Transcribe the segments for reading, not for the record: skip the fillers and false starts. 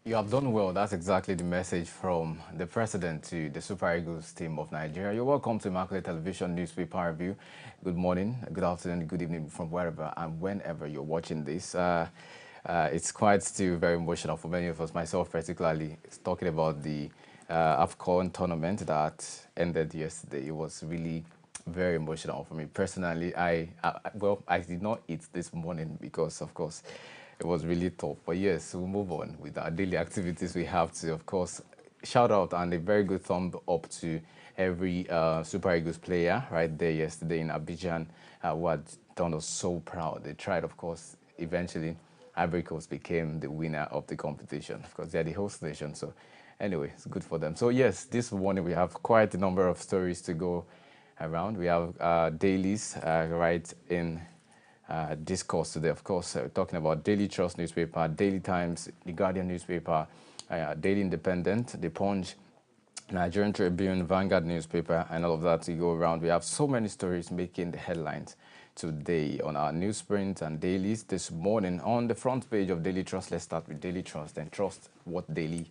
You have done well. That's exactly the message from the president to the Super Eagles team of Nigeria. You're welcome to Immaculate Television Newspaper Review. Good morning, good afternoon, good evening from wherever and whenever you're watching this. It's quite still very emotional for many of us, myself particularly, talking about the AFCON tournament that ended yesterday. It was really very emotional for me personally. I did not eat this morning because, of course, it was really tough. But yes, we'll move on with our daily activities. We have to, of course, shout out and a very good thumb up to every Super Eagles player right there yesterday in Abidjan who had done us so proud. They tried, of course, eventually Ivory Coast became the winner of the competition. Of course, they're the host nation, so anyway, it's good for them. So yes, this morning we have quite a number of stories to go around. We have dailies right in discourse today. Of course, talking about Daily Trust newspaper, Daily Times, The Guardian newspaper, Daily Independent, The Punch, Nigerian Tribune, Vanguard newspaper, and all of that to go around. We have so many stories making the headlines today on our newsprint and dailies this morning. On the front page of Daily Trust, let's start with Daily Trust and trust what Daily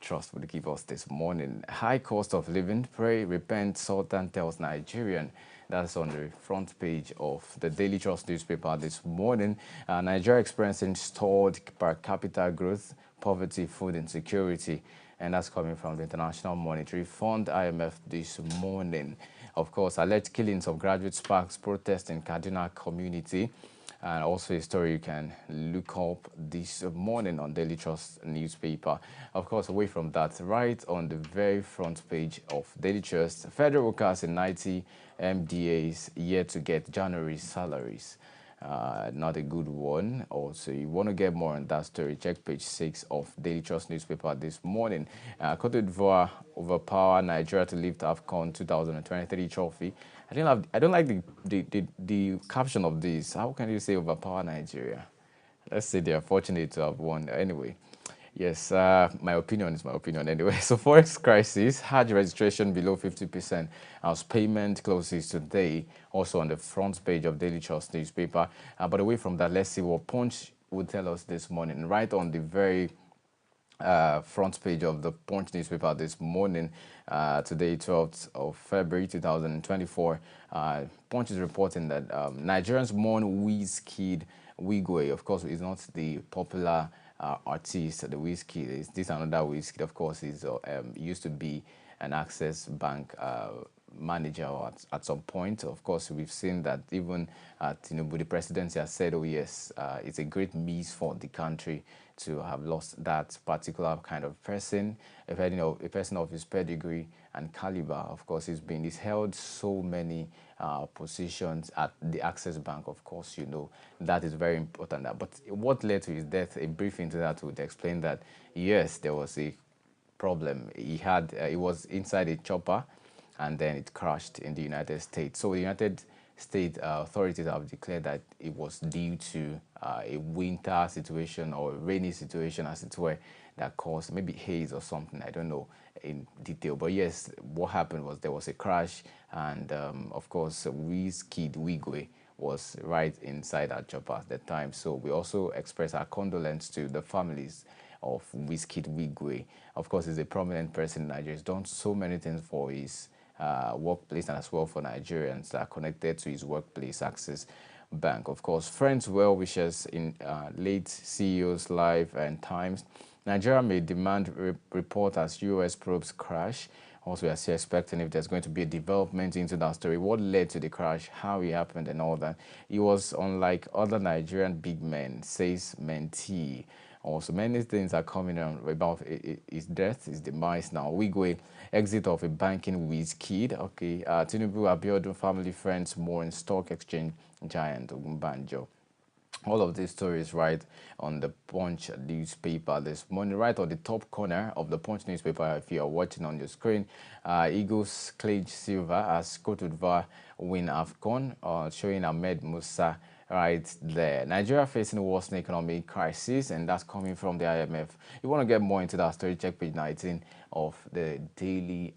Trust would give us this morning. High cost of living, pray, repent, Sultan tells Nigerian. That's on the front page of the Daily Trust newspaper this morning. Nigeria experiencing stalled per capita growth, poverty, food insecurity. And that's coming from the International Monetary Fund, IMF, this morning. Of course, alleged killings of graduate sparks protest in Kaduna community. And also a story you can look up this morning on Daily Trust newspaper. Of course, away from that, right on the very front page of Daily Trust, federal workers in 90 MDAs yet to get January salaries. Not a good one. Also, you want to get more on that story, check page 6 of Daily Trust newspaper this morning. Cote d'Ivoire overpower Nigeria to lift AFCON 2023 trophy. I don't like the caption of this. How can you say overpower Nigeria? Let's say they are fortunate to have won. Anyway, yes, my opinion is my opinion anyway. So Forex crisis, Hajj registration below 50% as payment closes today, also on the front page of Daily Trust newspaper. But away from that, let's see what Punch would tell us this morning. Right on the very front page of the Punch newspaper this morning, today, 12th of February 2024. Punch is reporting that Nigerians mourn Wizkid Wigwe. Of course, is not the popular artist, the Wizkid. Is this another Wizkid? Of course, is used to be an Access Bank manager at some point. Of course, we've seen that even Tinubu, the presidency, has said, oh yes, it's a great miss for the country to have lost that particular kind of person, a person of his pedigree and caliber. Of course, he's held so many positions at the Access Bank. Of course, you know, that is very important. But what led to his death, a brief into that would explain that, yes, there was a problem. He was inside a chopper and then it crashed in the United States. So the United States authorities have declared that it was due to a winter situation or a rainy situation, as it were, that caused maybe haze or something. I don't know in detail. But yes, what happened was there was a crash, and of course, Wizkid Wigwe was right inside our chopper at the time. So we also express our condolence to the families of Wizkid Wigwe. Of course, he's a prominent person in Nigeria. He's done so many things for his workplace and as well for Nigerians that are connected to his workplace, Access Bank. Of course, friends, well wishes in late CEO's life and times. Nigeria may demand report as US probes crash. Also, we are still expecting if there's going to be a development into that story. What led to the crash, how it happened and all that. It was unlike other Nigerian big men, says mentee. Also, many things are coming on about his death, his demise now. Wigwe, exit of a banking Wizkid. Okay, Tinubu, Abiodun, family, friends, more in stock exchange giant Ogunbanjo. All of these stories right on the Punch newspaper this morning, right on the top corner of the Punch newspaper. If you are watching on your screen, Eagles clinch silver as Cote d'Ivoire win AFCON, showing Ahmed Musa right there. Nigeria facing worsening economic crisis, and that's coming from the IMF. You want to get more into that story, check page 19 of the Daily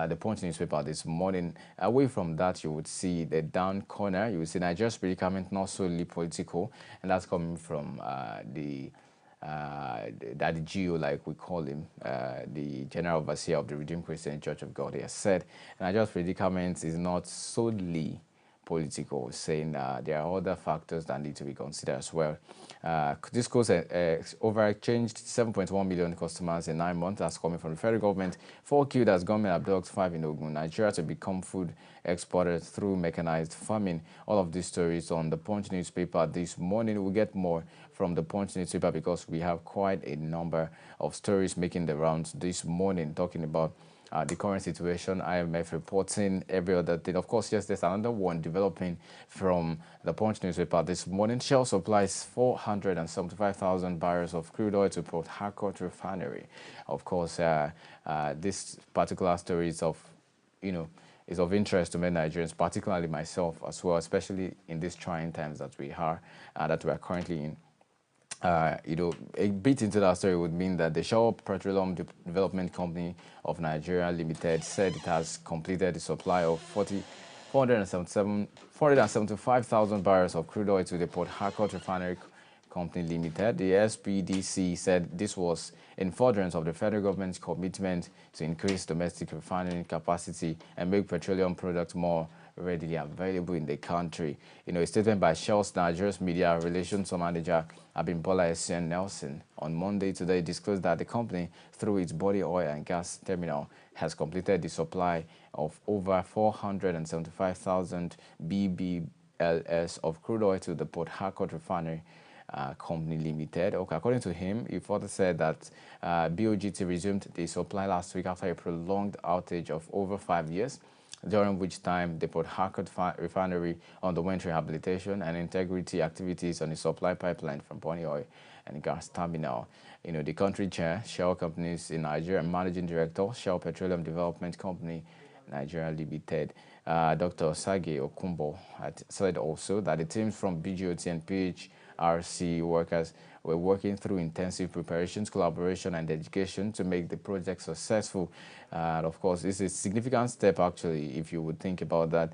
the Punch newspaper this morning. Away from that, you would see the down corner. You would see Nigeria's predicament not solely political, and that's coming from the Daddy Gio, like we call him, the general overseer of the Redeemed Christian Church of God, he has said Nigeria's predicament is not solely political, saying there are other factors that need to be considered as well. This course over exchanged 7.1 million customers in 9 months. That's coming from the federal government. 4 killed as government abducts 5 in Ogun. Nigeria to become food exporter through mechanized farming. All of these stories on the Punch newspaper this morning. We'll get more from the Punch newspaper because we have quite a number of stories making the rounds this morning talking about the current situation, IMF reporting, every other thing. Of course, yes, there's another one developing from the Punch newspaper this morning. Shell supplies 475,000 barrels of crude oil to Port Harcourt refinery. Of course, this particular story is of, is of interest to many Nigerians, particularly myself as well, especially in these trying times that we are currently in. A bit into that story would mean that the Shell Petroleum Development Company of Nigeria Limited said it has completed the supply of 475,000 barrels of crude oil to the Port Harcourt Refinery Company Limited. The SPDC said this was in furtherance of the federal government's commitment to increase domestic refining capacity and make petroleum products more readily available in the country. A statement by Shell's Nigeria's media relations manager Abimbola Essien Nelson on Monday today disclosed that the company, through its body oil and gas terminal, has completed the supply of over 475,000 BBLS of crude oil to the Port Harcourt Refinery Company Limited. Okay, according to him, he further said that BOGT resumed the supply last week after a prolonged outage of over 5 years, during which time the Port Harcourt refinery underwent rehabilitation and integrity activities on the supply pipeline from Bonny Oil and Gas Terminal. The country chair, Shell Companies in Nigeria, Managing Director, Shell Petroleum Development Company, Nigeria Limited, Dr. Sage Okumbo, had said also that the teams from BGOT and PHRC workers were working through intensive preparations, collaboration, and dedication to make the project successful. And of course, this is a significant step, actually, if you would think about that,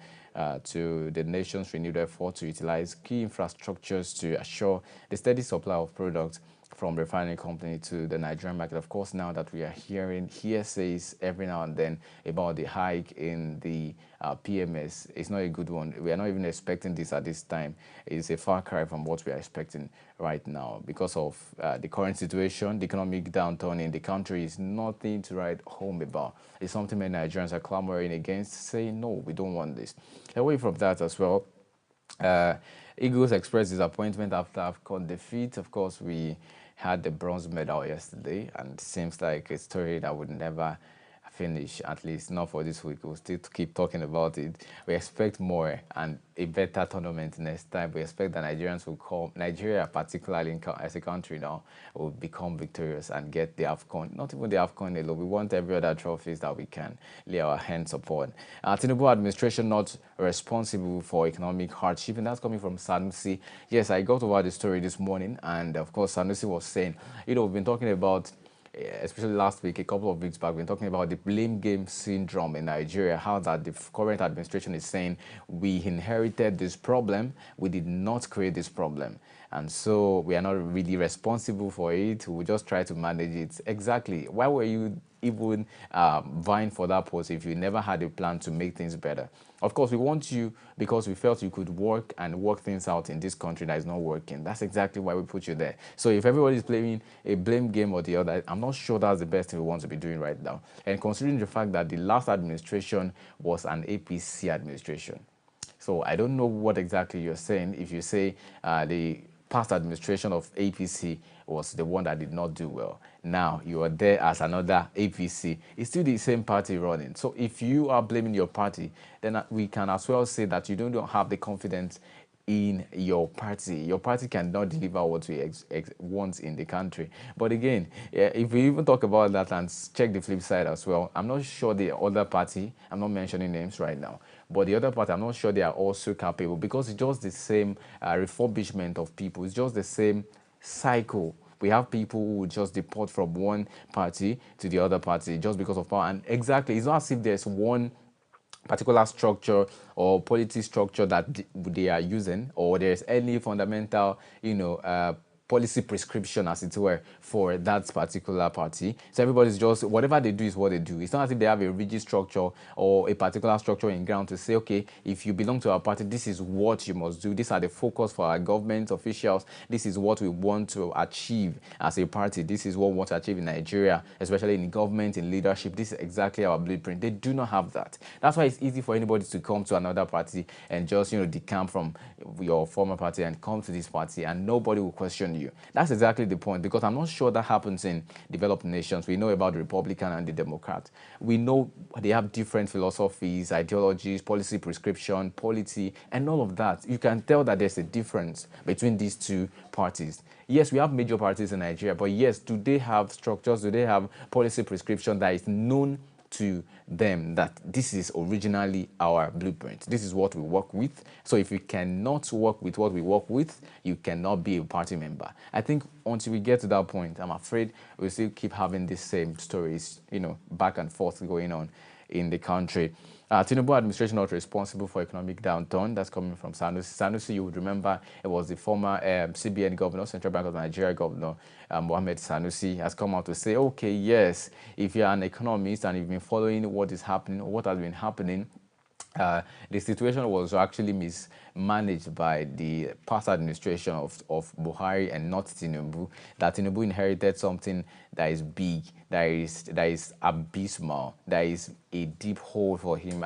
to the nation's renewed effort to utilize key infrastructures to assure the steady supply of products from the refining company to the Nigerian market. Of course, now that we are hearing hearsays every now and then about the hike in the PMS, it's not a good one. We are not even expecting this at this time. It's a far cry from what we are expecting right now. Because of the current situation, the economic downturn in the country is nothing to write home about. It's something many Nigerians are clamoring against, saying, no, we don't want this. Away from that as well, Eagles expressed disappointment after AFCON defeat. Of course, we had the bronze medal yesterday, and it seems like a story that would never finish, at least not for this week. We'll still keep talking about it. We expect more and a better tournament next time. We expect that Nigerians will come, Nigeria particularly as a country now, will become victorious and get the AFCON. Not even the AFCON alone. We want every other trophies that we can lay our hands upon. Tinubu administration not responsible for economic hardship, and that's coming from Sanusi. Yes, I got over the story this morning, and of course Sanusi was saying, we've been talking about, especially last week, a couple of weeks back, we've been talking about the blame game syndrome in Nigeria, how that the current administration is saying we inherited this problem, we did not create this problem, and so we are not really responsible for it, we just try to manage it. Exactly. Why were you even vying for that post if you never had a plan to make things better? Of course, we want you because we felt you could work things out in this country that is not working. That's exactly why we put you there. So if everybody's playing a blame game or the other, I'm not sure that's the best thing we want to be doing right now. And considering the fact that the last administration was an APC administration. So I don't know what exactly you're saying if you say the past administration of APC was the one that did not do well. Now you are there as another APC. It's still the same party running. So if you are blaming your party, then we can as well say that you don't have the confidence in your party. Your party cannot deliver what we want in the country. But again, if we even talk about that and check the flip side as well, I'm not sure the other party, I'm not mentioning names right now, but the other party, I'm not sure they are also capable, because it's just the same refurbishment of people. It's just the same cycle. We have people who just deport from one party to the other party just because of power. And exactly, it's not as if there's one particular structure or polity structure that they are using, or there's any fundamental, policy prescription, as it were, for that particular party. So everybody's just, whatever they do is what they do. It's not as if they have a rigid structure or a particular structure in ground to say, okay, if you belong to our party, this is what you must do. These are the focus for our government officials. This is what we want to achieve as a party. This is what we want to achieve in Nigeria, especially in government, in leadership. This is exactly our blueprint. They do not have that. That's why it's easy for anybody to come to another party and just, decamp from your former party and come to this party, and nobody will question you. That's exactly the point, because I'm not sure that happens in developed nations. We know about the Republican and the Democrat. We know they have different philosophies, ideologies, policy prescription, polity, and all of that. You can tell that there's a difference between these two parties. Yes, we have major parties in Nigeria, but yes, do they have structures? Do they have policy prescription that is known to them that this is originally our blueprint? This is what we work with. So if you cannot work with what we work with, you cannot be a party member. I think until we get to that point, I'm afraid we'll still keep having the same stories, back and forth going on in the country. Tinubu administration not responsible for economic downturn. That's coming from Sanusi. Sanusi, you would remember, it was the former CBN governor, Central Bank of Nigeria governor, Mohammed Sanusi, has come out to say, okay, yes, if you're an economist and you've been following what is happening, what has been happening, the situation was actually mismanaged by the past administration of Buhari and not Tinubu. That Tinubu inherited something that is big, that is abysmal, that is a deep hole for him.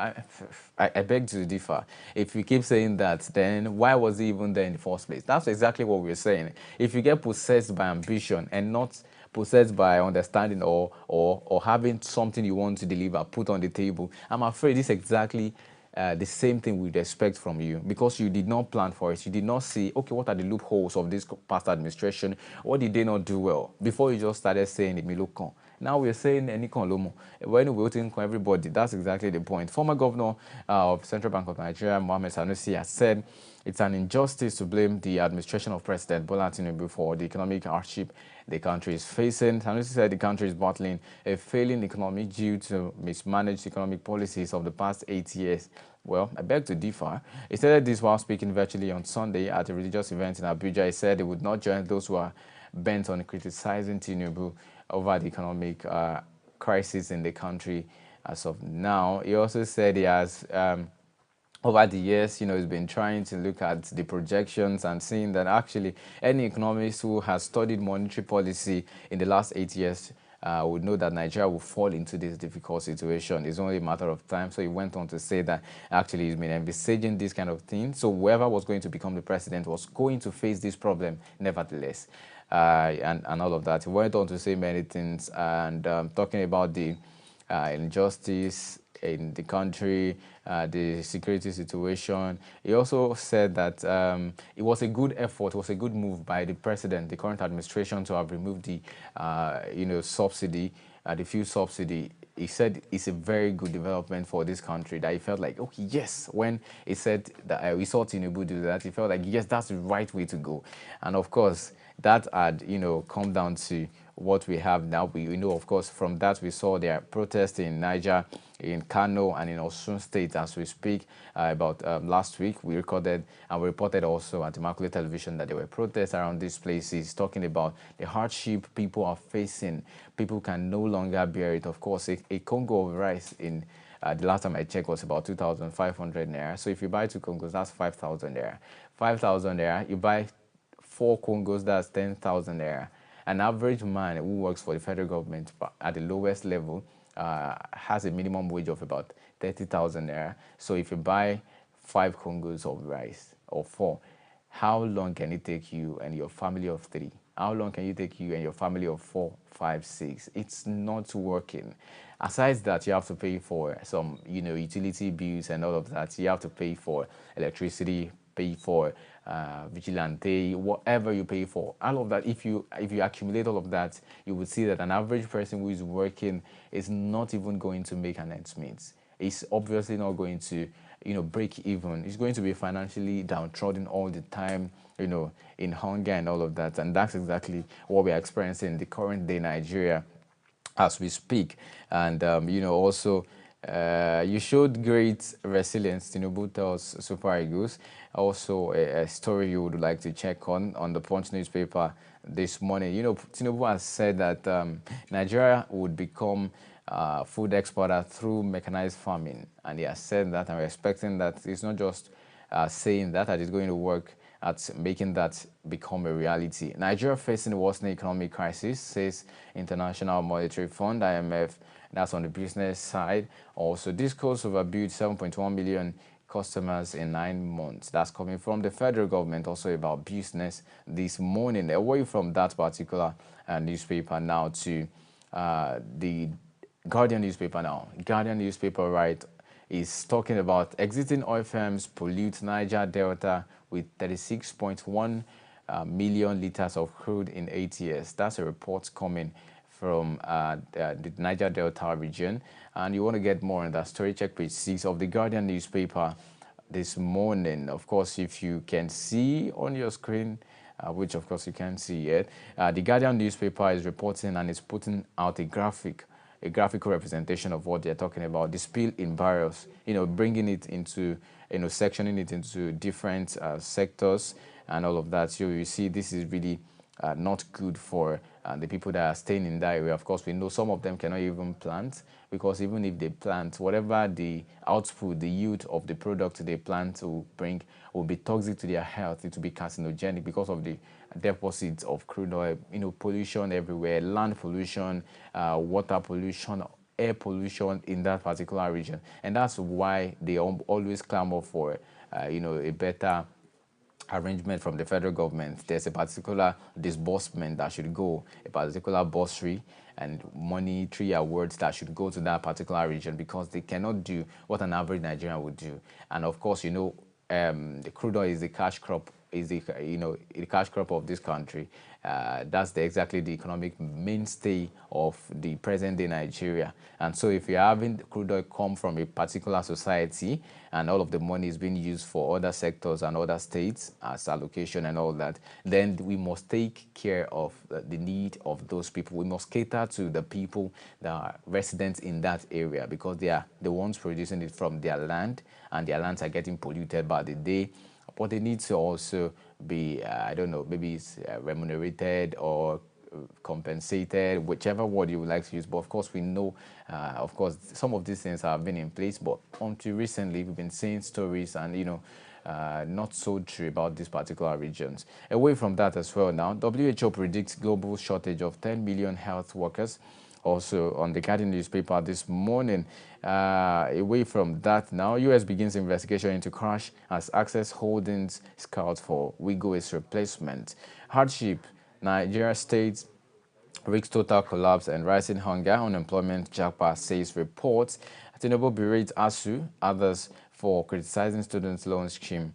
I beg to differ. If you keep saying that, then why was he even there in the first place? That's exactly what we're saying. If you get possessed by ambition and not possessed by understanding or having something you want to deliver put on the table, I'm afraid this is exactly the same thing we'd expect from you, because you did not plan for it. You did not see, okay, what are the loopholes of this past administration? What did they not do well? Before you just started saying it, Milokon. Now we're saying Enikon Lomo. When we're waiting for everybody, that's exactly the point. Former governor of Central Bank of Nigeria, Mohammed Sanusi, has said it's an injustice to blame the administration of President Bola Tinubu for the economic hardship the country is facing. Sanusi said the country is battling a failing economy due to mismanaged economic policies of the past 8 years. Well, I beg to differ. He said this while speaking virtually on Sunday at a religious event in Abuja. He said he would not join those who are bent on criticizing Tinubu over the economic crisis in the country as of now. He also said he has over the years, he's been trying to look at the projections and seeing that actually any economist who has studied monetary policy in the last 8 years would know that Nigeria will fall into this difficult situation. It's only a matter of time. So he went on to say that actually he's been envisaging this kind of thing. So whoever was going to become the president was going to face this problem nevertheless. And all of that. He went on to say many things, and talking about the injustice in the country, the security situation. He also said that it was a good effort, it was a good move by the president, the current administration, to have removed the, subsidy, the fuel subsidy. He said it's a very good development for this country, that he felt like, okay, yes, when he said that we saw Tinubu do that, he felt like, yes, that's the right way to go. And of course, that had, come down to what we have now. We know, of course, from that we saw their protests in Niger, in Kano, and in Osun State as we speak. About last week, we recorded and we reported also at Immaculate Television that there were protests around these places, talking about the hardship people are facing. People can no longer bear it. Of course, a Congo of rice in the last time I checked was about 2,500 naira. So if you buy 2 Congos, that's 5,000 naira. 5,000 naira, you buy 4 Congos, that's 10,000 naira. An average man who works for the federal government at the lowest level has a minimum wage of about 30,000 naira. So if you buy 5 Congos of rice or 4, how long can it take you and your family of 3? How long can it take you and your family of 4, 5, 6? It's not working. Aside that, you have to pay for some, utility bills and all of that. You have to pay for electricity, pay for vigilante, whatever you pay for, all of that. If you accumulate all of that, you would see that an average person who is working is not even going to make an ends meet. It's obviously not going to break even. It's going to be financially downtrodden all the time, in hunger and all of that. And that's exactly what we're experiencing in the current day Nigeria as we speak. And also you showed great resilience, Tinubu tells Super Eagles. Also, a story you would like to check on the Punch newspaper this morning. You know, Tinubu has said that Nigeria would become food exporter through mechanized farming, and he has said that, and we're expecting that it's not just saying that it's going to work at making that become a reality. Nigeria facing worsening economic crisis, says International Monetary Fund, IMF. That's on the business side. Also, Discos overbuilt 7.1 million customers in 9 months. That's coming from the federal government, also about business this morning. Away from that particular newspaper now to the Guardian newspaper now. Guardian newspaper, right, is talking about exiting oil firms pollute Niger Delta with 36.1 million liters of crude in 8 years. That's a report coming from the Niger Delta region. And you want to get more on that story, check page 6 of the Guardian newspaper this morning. Of course, if you can see on your screen, which of course you can't see yet, the Guardian newspaper is reporting and is putting out a graphical representation of what they're talking about, the spill in barrels, bringing it into, sectioning it into different sectors and all of that. So you see this is really not good for the people that are staying in that area. Of course, we know some of them cannot even plant, because even if they plant, whatever the output, the yield of the product they plant to bring will be toxic to their health. It will be carcinogenic because of the deposits of crude oil, pollution everywhere, land pollution, water pollution, air pollution in that particular region. And that's why they always clamor for, a better arrangement from the federal government. There's a particular disbursement that should go, a particular bursary and monetary awards that should go to that particular region, because they cannot do what an average Nigerian would do. And of course, the crude oil is the cash crop, the cash crop of this country. That's exactly the economic mainstay of the present day Nigeria. And so if you're having crude oil come from a particular society and all of the money is being used for other sectors and other states as allocation and all that, then we must take care of the need of those people. We must cater to the people that are residents in that area, because they are the ones producing it from their land, and their lands are getting polluted by the day. But they need to also be, I don't know, maybe it's remunerated or compensated, whichever word you would like to use. But of course, we know, of course, some of these things have been in place, but until recently, we've been seeing stories and, not so true about these particular regions. Away from that as well now, WHO predicts global shortage of 10 million health workers. Also on the Guardian newspaper this morning. Away from that now, U.S. begins investigation into crash as Access Holdings scouts for Wiggo's replacement. Hardship, Nigeria states risks total collapse and rising hunger, unemployment, JAPA says reports. Tinubu berates ASU, others for criticizing students' loan scheme.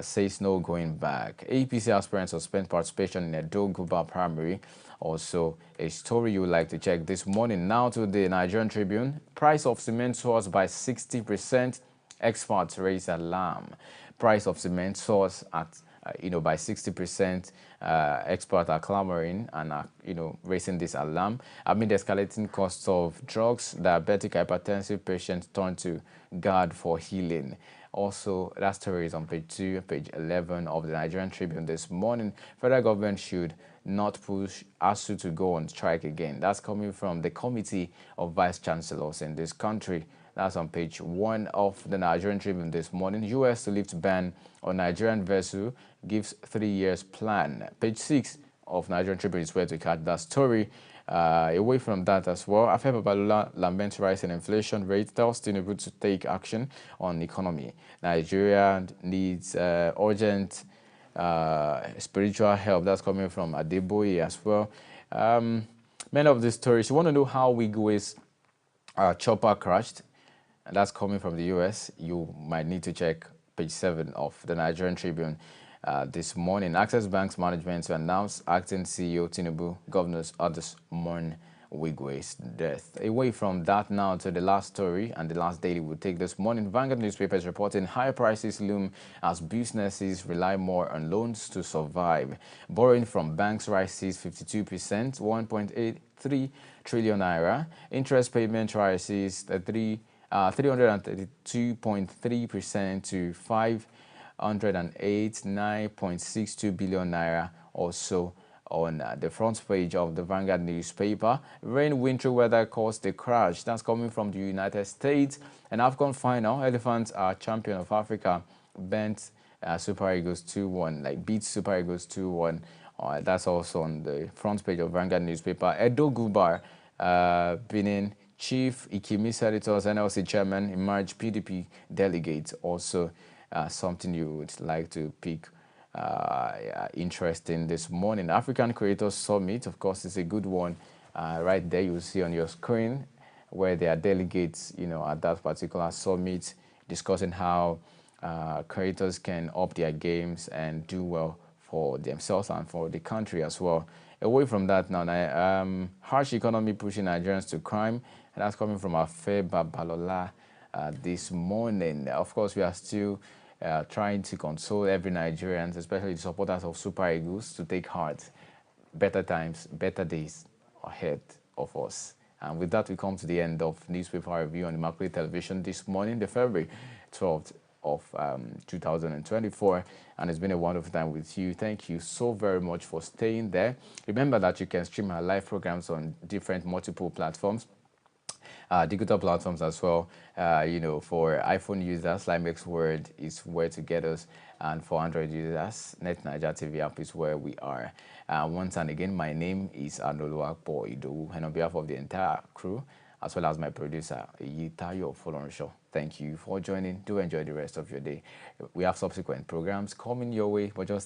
Says no going back. APC aspirants suspend participation in a Doguba primary. Also, a story you would like to check this morning. Now to the Nigerian Tribune. Price of cement soars by 60%. Experts raise alarm. Price of cement soars at by 60%. Experts are clamoring and are raising this alarm amid escalating costs of drugs. Diabetic hypertensive patients turn to God for healing. Also, that story is on page 2, page 11 of the Nigerian Tribune this morning. Federal government should not push ASU to go on strike again. That's coming from the Committee of Vice Chancellors in this country. That's on page 1 of the Nigerian Tribune this morning. U.S. to lift ban on Nigerian vessel, gives 3 years plan. Page 6 of Nigerian Tribune is where to catch that story. Away from that as well, Afe Babalola laments rising inflation rate, tells Tinubu to take action on economy. Nigeria needs urgent spiritual help. That's coming from Adeboye as well. Many of these stories, you want to know how Wiggo's chopper crashed, and that's coming from the US. You might need to check page 7 of the Nigerian Tribune this morning. Access Bank's management to announce acting CEO Tinubu, governors, others mourn Wiggo's death. Away from that now to the last story and the last daily we'll take this morning. Vanguard newspaper is reporting higher prices loom as businesses rely more on loans to survive. Borrowing from banks rises 52%, 1.83 trillion naira. Interest payment rises 332.3% to 108, 9.62 billion naira or so on the front page of the Vanguard newspaper. Rain, wintry weather caused the crash. That's coming from the United States. An AFCON final. Elephants are champion of Africa. Bent Super Eagles 2-1, like beat Super Eagles 2-1. That's also on the front page of Vanguard newspaper. Edo Gubar, Benin Chief, Ikimi Senators, NLC Chairman, emerged PDP delegates. Also something you would like to pick interest in this morning. African Creators Summit, of course, is a good one. Right there, you'll see on your screen where there are delegates, at that particular summit, discussing how creators can up their games and do well for themselves and for the country as well. Away from that now, harsh economy pushing Nigerians to crime, and that's coming from Afe Babalola this morning. Of course, we are still trying to console every Nigerian, especially the supporters of Super Eagles, to take heart. Better times, better days ahead of us. And with that, we come to the end of newspaper review on Immaculate Television this morning, the February 12th of 2024, and it's been a wonderful time with you. Thank you so very much for staying there. Remember that you can stream our live programs on different multiple platforms, digital platforms as well. For iPhone users, Limex Word is where to get us, and for Android users, NetNiger TV app is where we are. Once and again, my name is Anoluwapo Idowu, and on behalf of the entire crew, as well as my producer, Yitayo Folorenshaw, thank you for joining. Do enjoy the rest of your day. We have subsequent programs coming your way, but just